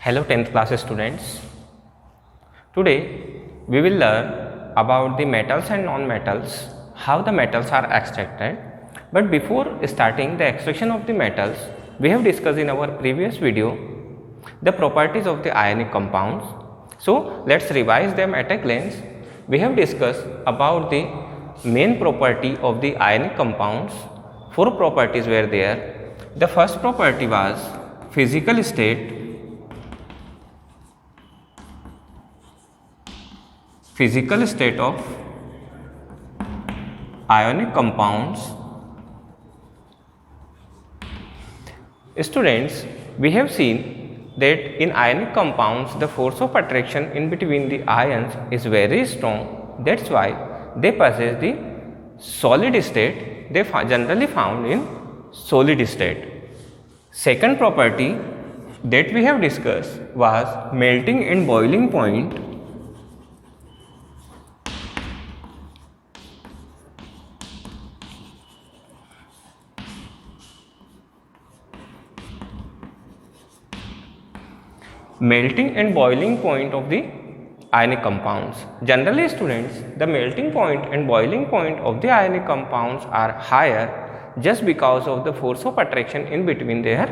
Hello 10th class students. Today we will learn about the metals and non-metals, how the metals are extracted. But before starting the extraction of the metals, we have discussed in our previous video the properties of the ionic compounds. So let's revise them at a glance. We have discussed about the main property of the ionic compounds. 4 properties were there. The first property was physical state. Physical state of ionic compounds. Students, we have seen that in ionic compounds the force of attraction in between the ions is very strong. That's why they possess the solid state. They generally found in solid state. Second property that we have discussed was melting and boiling point. Melting and boiling point of the ionic compounds. Generally students, the melting point and boiling point of the ionic compounds are higher just because of the force of attraction in between their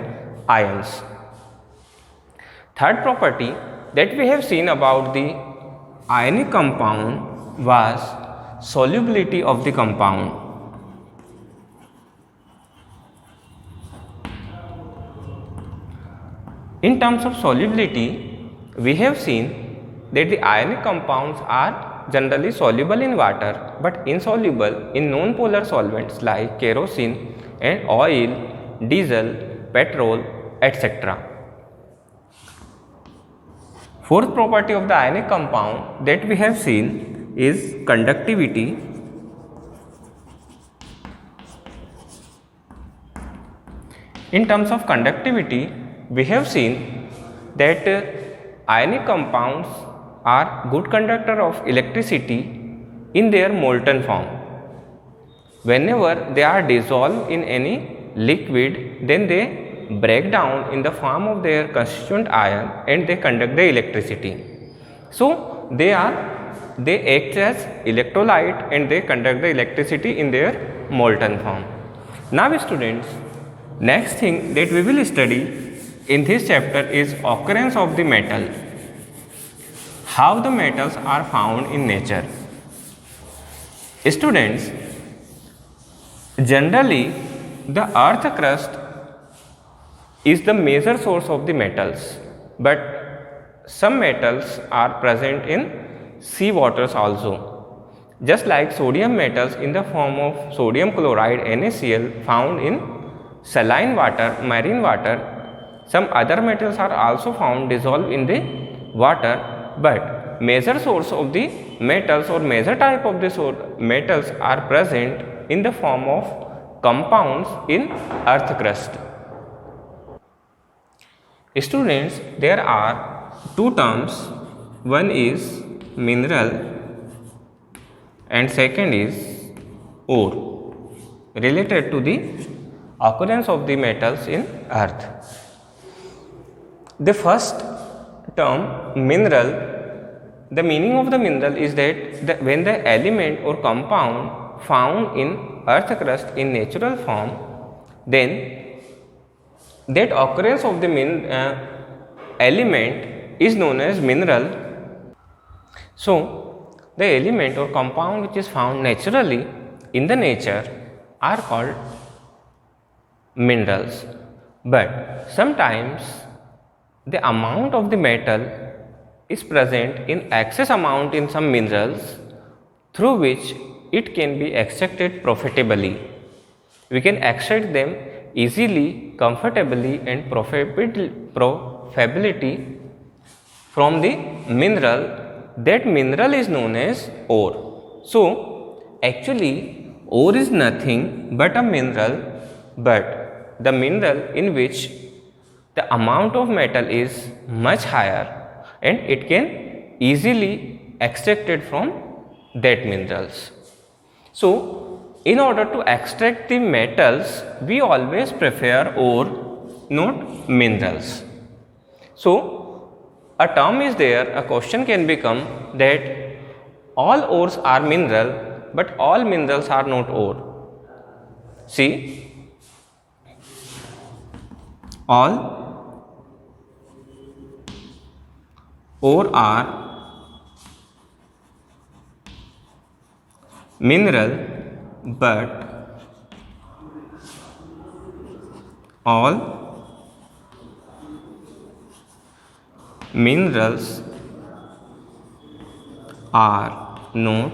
ions. Third property that we have seen about the ionic compound was solubility of the compound. In terms of solubility, we have seen that the ionic compounds are generally soluble in water but insoluble in non-polar solvents like kerosene and oil, diesel, petrol, etc. Fourth property of the ionic compound that we have seen is conductivity. In terms of conductivity, we have seen that ionic compounds are good conductor of electricity in their molten form. Whenever they are dissolved in any liquid, then they break down in the form of their constituent ion and they conduct the electricity. So they act as electrolyte and they conduct the electricity in their molten form. Now students, next thing that we will study in this chapter is occurrence of the metal. How the metals are found in nature. Students, generally the earth crust is the major source of the metals, but some metals are present in sea waters also. Just like sodium metals in the form of sodium chloride NaCl found in saline water, marine water. Some other metals are also found dissolved in the water, but major source of the metals or major type of the metals are present in the form of compounds in earth crust. Students, there are two terms. One is mineral and second is ore, related to the occurrence of the metals in earth. The first term, mineral, the meaning of the mineral is that when the element or compound found in earth crust in natural form, then that occurrence of the element is known as mineral. So the element or compound which is found naturally in the nature are called minerals. But sometimes the amount of the metal is present in excess amount in some minerals, through which it can be extracted profitably. We can extract them easily, comfortably and profitably from the mineral. That mineral is known as ore. So actually ore is nothing but a mineral, but the mineral in which the amount of metal is much higher and it can easily extracted from that minerals. So in order to extract the metals, we always prefer ore, not minerals. So a term is there, a question can become that all ores are mineral, but all minerals are not ore. See, all ore are mineral, but all minerals are not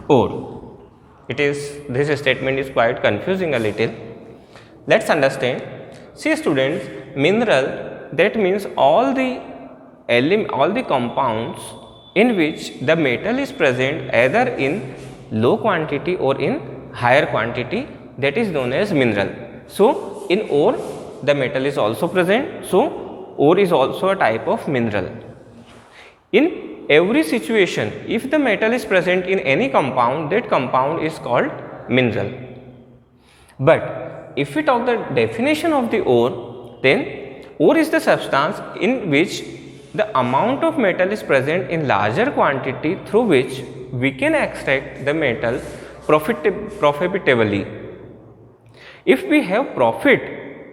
ore. This statement is quite confusing a little. Let's understand. See students, mineral, that means all the compounds in which the metal is present either in low quantity or in higher quantity, that is known as mineral. So in ore the metal is also present, so ore is also a type of mineral. In every situation, if the metal is present in any compound, that compound is called mineral. But if we talk the definition of the ore, then ore is the substance in which the amount of metal is present in larger quantity through which we can extract the metal profitably. If we have profit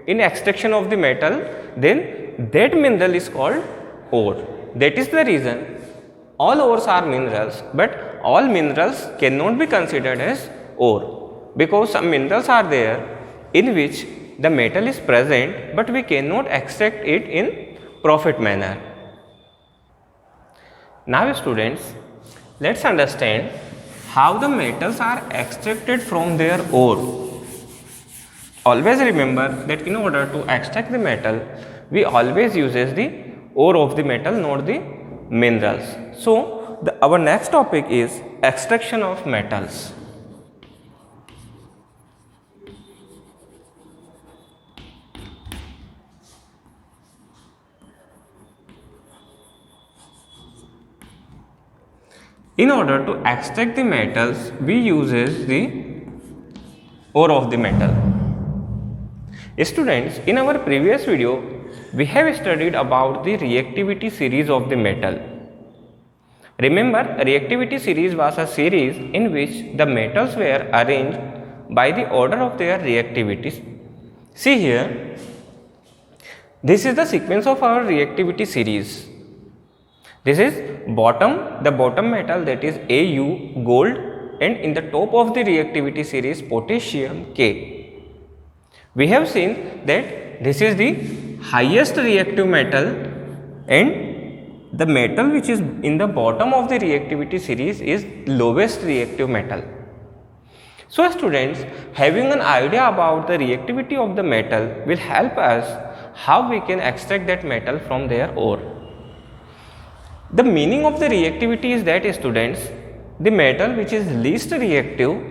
in extraction of the metal, then that mineral is called ore. That is the reason all ores are minerals, but all minerals cannot be considered as ore, because some minerals are there in which the metal is present, but we cannot extract it in profit manner. Now students, let's understand how the metals are extracted from their ore. Always remember that in order to extract the metal, we always uses the ore of the metal, not the minerals. So our next topic is extraction of metals. In order to extract the metals, we uses the ore of the metal. Students, in our previous video, we have studied about the reactivity series of the metal. Remember, reactivity series was a series in which the metals were arranged by the order of their reactivities. See here, this is the sequence of our reactivity series. This is the bottom metal, that is Au, gold, and in the top of the reactivity series potassium, K. We have seen that this is the highest reactive metal and the metal which is in the bottom of the reactivity series is lowest reactive metal. So students, having an idea about the reactivity of the metal will help us how we can extract that metal from their ore. The meaning of the reactivity is that students, the metal which is least reactive,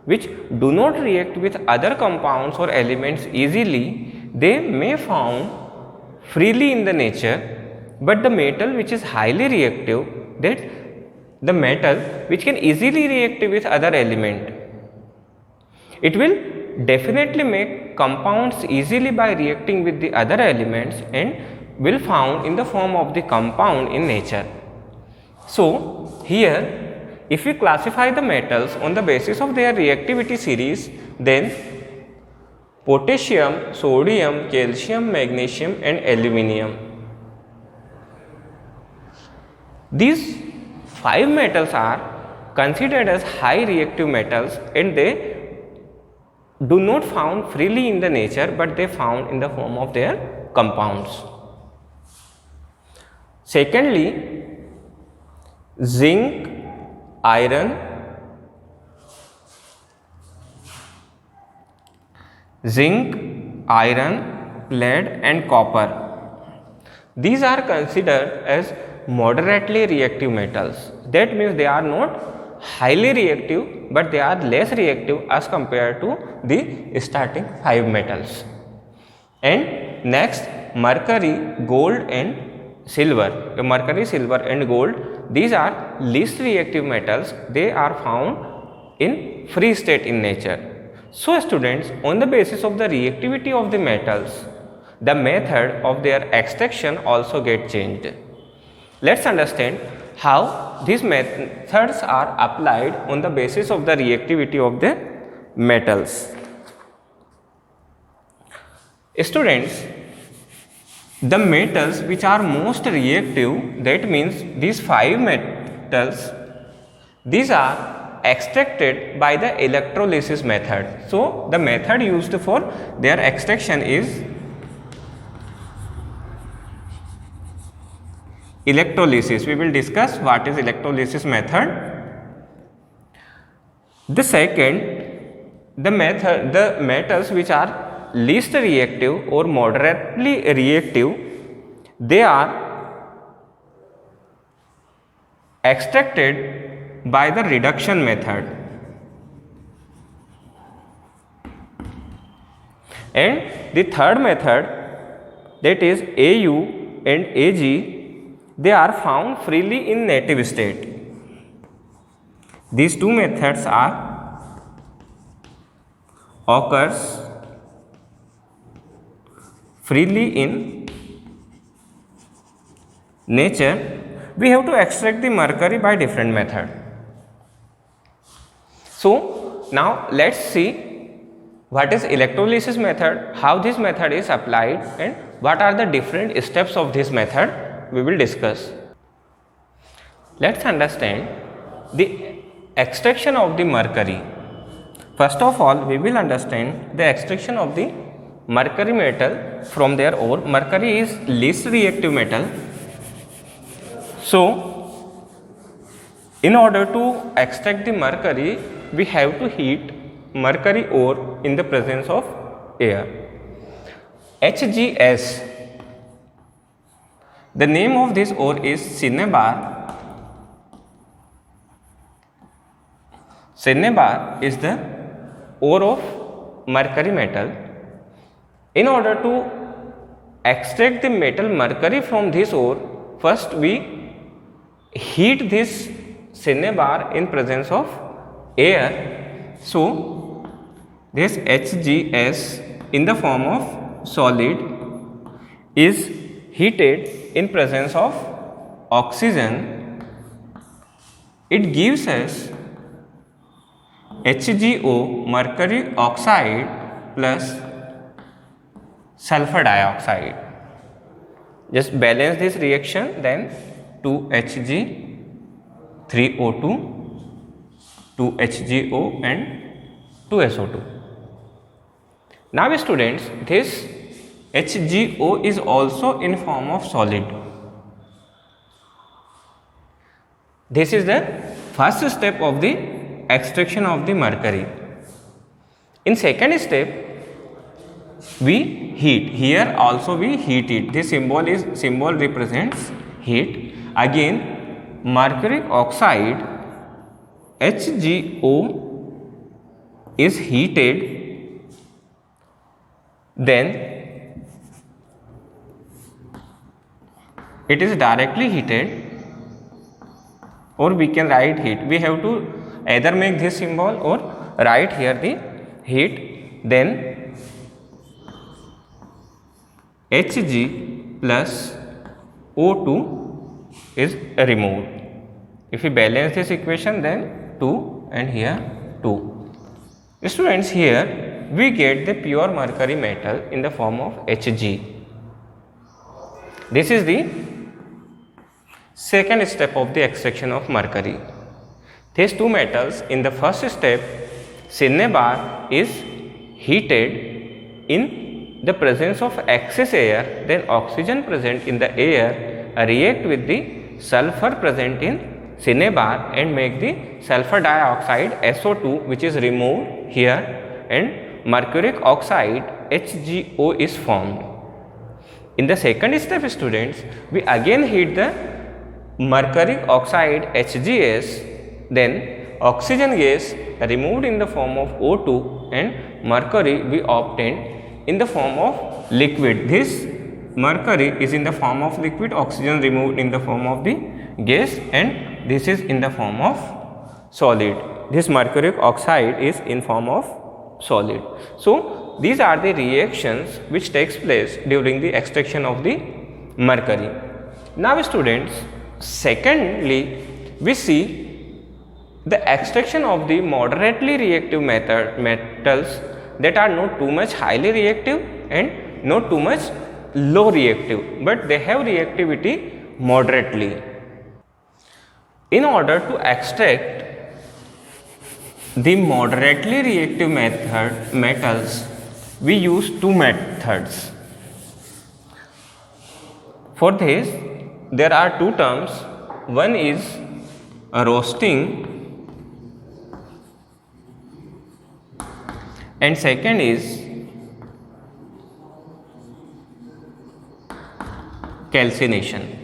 which do not react with other compounds or elements easily, they may found freely in the nature, but the metal which is highly reactive, that the metal which can easily react with other element, it will definitely make compounds easily by reacting with the other elements and will found in the form of the compound in nature. So here, if we classify the metals on the basis of their reactivity series, then potassium, sodium, calcium, magnesium and aluminium, these 5 metals are considered as high reactive metals and they do not found freely in the nature, but they found in the form of their compounds. Secondly, zinc, iron, lead and copper. These are considered as moderately reactive metals. That means they are not highly reactive, but they are less reactive as compared to the starting 5 metals. And next, mercury, gold and silver. Mercury, silver and gold, these are least reactive metals. They are found in free state in nature. So students, on the basis of the reactivity of the metals, the method of their extraction also get changed. Let's understand how these methods are applied on the basis of the reactivity of the metals. Students, the metals which are most reactive, that means these 5 metals, these are extracted by the electrolysis method. So, the method used for their extraction is electrolysis. We will discuss what is electrolysis method. The second, the metals which are least reactive or moderately reactive, they are extracted by the reduction method. And the third method, that is AU and AG, they are found freely in native state. These two methods occurs freely in nature. We have to extract the mercury by different method. So, now let us see what is electrolysis method, how this method is applied, and what are the different steps of this method we will discuss. Let us understand the extraction of the mercury. First of all, we will understand the extraction of the mercury metal from their ore. Mercury is least reactive metal. So, in order to extract the mercury, we have to heat mercury ore in the presence of air. HGS. The name of this ore is cinnabar. Cinnabar is the ore of mercury metal. In order to extract the metal mercury from this ore, first we heat this cinnabar in presence of air. So, this HGS in the form of solid is heated in presence of oxygen. It gives us HgO, mercury oxide, plus sulfur dioxide. Just balance this reaction, then 2Hg, 3O2, 2HgO and 2SO2. Now students, this HgO is also in form of solid. This is the first step of the extraction of the mercury. In second step, we heat. Here also we heat it. This symbol represents heat. Again, mercury oxide HgO is heated, then it is directly heated, or we can write heat. We have to either make this symbol or write here the heat, then Hg plus O2 is removed. If we balance this equation, then 2 and here 2. Students, here we get the pure mercury metal in the form of Hg. This is the second step of the extraction of mercury. These two metals, in the first step, cinnabar is heated in the presence of excess air, then oxygen present in the air react with the sulfur present in cinnabar and make the sulfur dioxide SO2, which is removed here, and mercuric oxide HgO is formed. In the second step, students, we again heat the mercuric oxide HgS, then oxygen gas removed in the form of O2 and mercury we obtained in the form of liquid. This mercury is in the form of liquid, oxygen removed in the form of the gas, and this is in the form of solid. This mercuric oxide is in form of solid. So, these are the reactions which takes place during the extraction of the mercury. Now students, secondly we see the extraction of the moderately reactive metals that are not too much highly reactive and not too much low reactive, but they have reactivity moderately. In order to extract the moderately reactive metals, we use two methods. For this, there are two terms. One is roasting and second is calcination.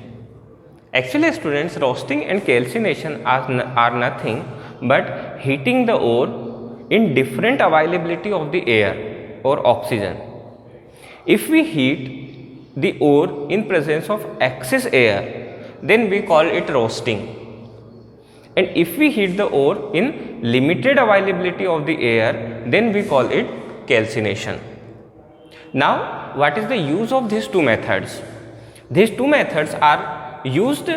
Actually students, roasting and calcination are nothing but heating the ore in different availability of the air or oxygen. If we heat the ore in presence of excess air, then we call it roasting. And if we heat the ore in limited availability of the air, then we call it calcination. Now, what is the use of these two methods? These two methods are used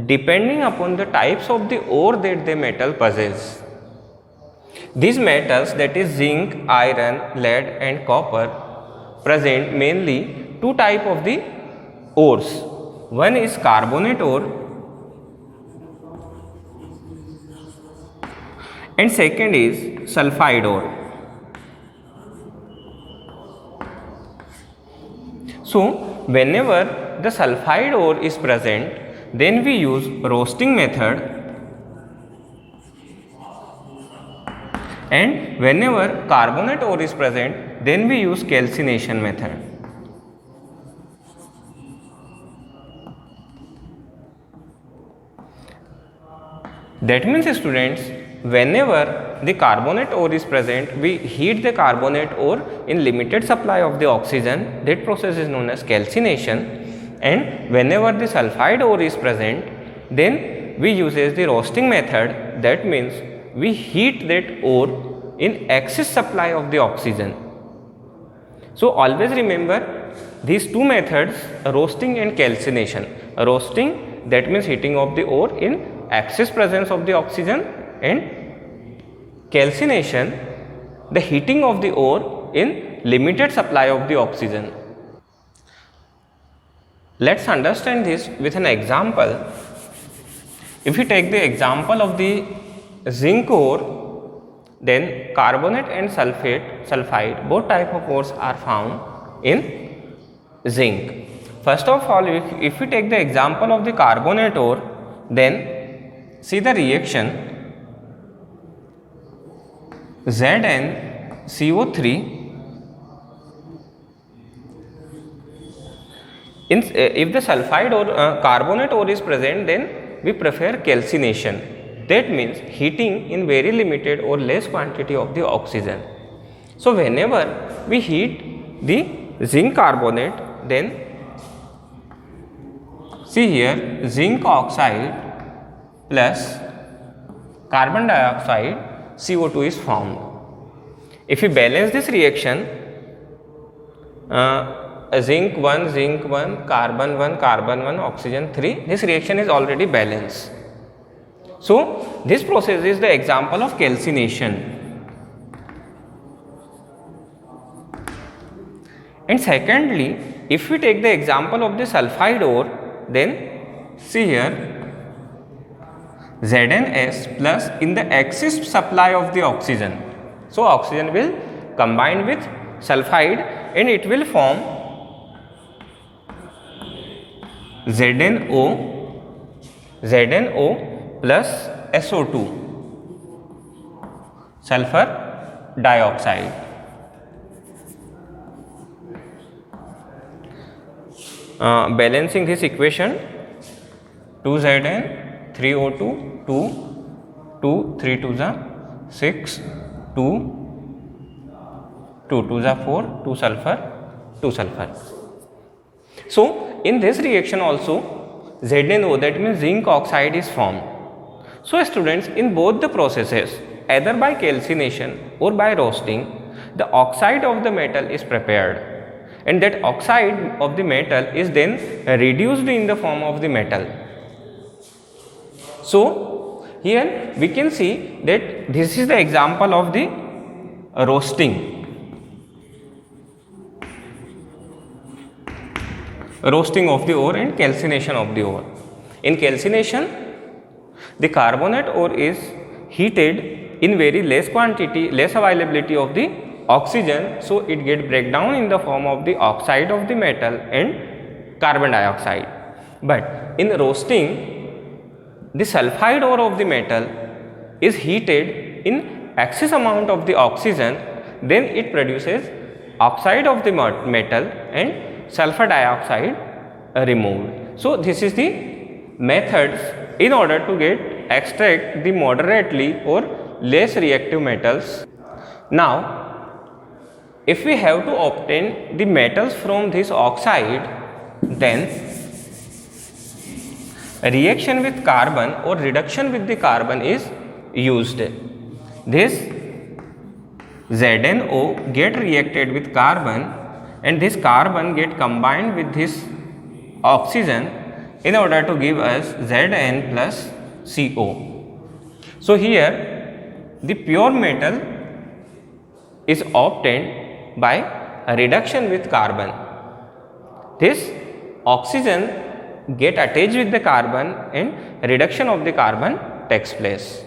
depending upon the types of the ore that the metal possess. These metals, that is zinc, iron, lead and copper, present mainly two type of the ores. One is carbonate ore and second is sulfide ore. So, whenever the sulfide ore is present, then we use roasting method, and whenever carbonate ore is present, then we use calcination method. That means students, whenever the carbonate ore is present, we heat the carbonate ore in limited supply of the oxygen. That process is known as calcination. And whenever the sulfide ore is present, then we use the roasting method. That means we heat that ore in excess supply of the oxygen. So always remember these two methods, roasting and calcination. Roasting, that means heating of the ore in excess presence of the oxygen, and calcination, the heating of the ore in limited supply of the oxygen. Let's understand this with an example. If you take the example of the zinc ore, then carbonate and sulfide, both type of ores are found in zinc. First of all, if we take the example of the carbonate ore, then see the reaction. ZnCO3, if the sulfide or carbonate ore is present, then we prefer calcination. That means heating in very limited or less quantity of the oxygen. So whenever we heat the zinc carbonate, then see here, zinc oxide plus carbon dioxide, CO2 is formed. If we balance this reaction, zinc 1, carbon 1, oxygen 3, this reaction is already balanced. So this process is the example of calcination. And secondly, if we take the example of the sulfide ore, then see here, ZnS plus in the excess supply of the oxygen. So oxygen will combine with sulfide and it will form ZnO plus SO2, sulfur dioxide. Balancing this equation, 2Zn 3O2 2 3 2 6 2 2 4 2 sulfur 2 sulfur. So in this reaction also ZnO, that means zinc oxide, is formed. So students, in both the processes, either by calcination or by roasting, the oxide of the metal is prepared, and that oxide of the metal is then reduced in the form of the metal. So here we can see that this is the example of the roasting of the ore and calcination of the ore. In calcination, the carbonate ore is heated in very less quantity, less availability of the oxygen, so it get breakdown in the form of the oxide of the metal and carbon dioxide. But in roasting, the sulfide ore of the metal is heated in excess amount of the oxygen, then it produces oxide of the metal and sulfur dioxide removed. So this is the methods in order to extract the moderately or less reactive metals. Now, if we have to obtain the metals from this oxide, then reaction with carbon or reduction with the carbon is used. This ZnO get reacted with carbon, and this carbon get combined with this oxygen in order to give us Zn plus CO. So here the pure metal is obtained by a reduction with carbon. This oxygen get attached with the carbon and reduction of the carbon takes place.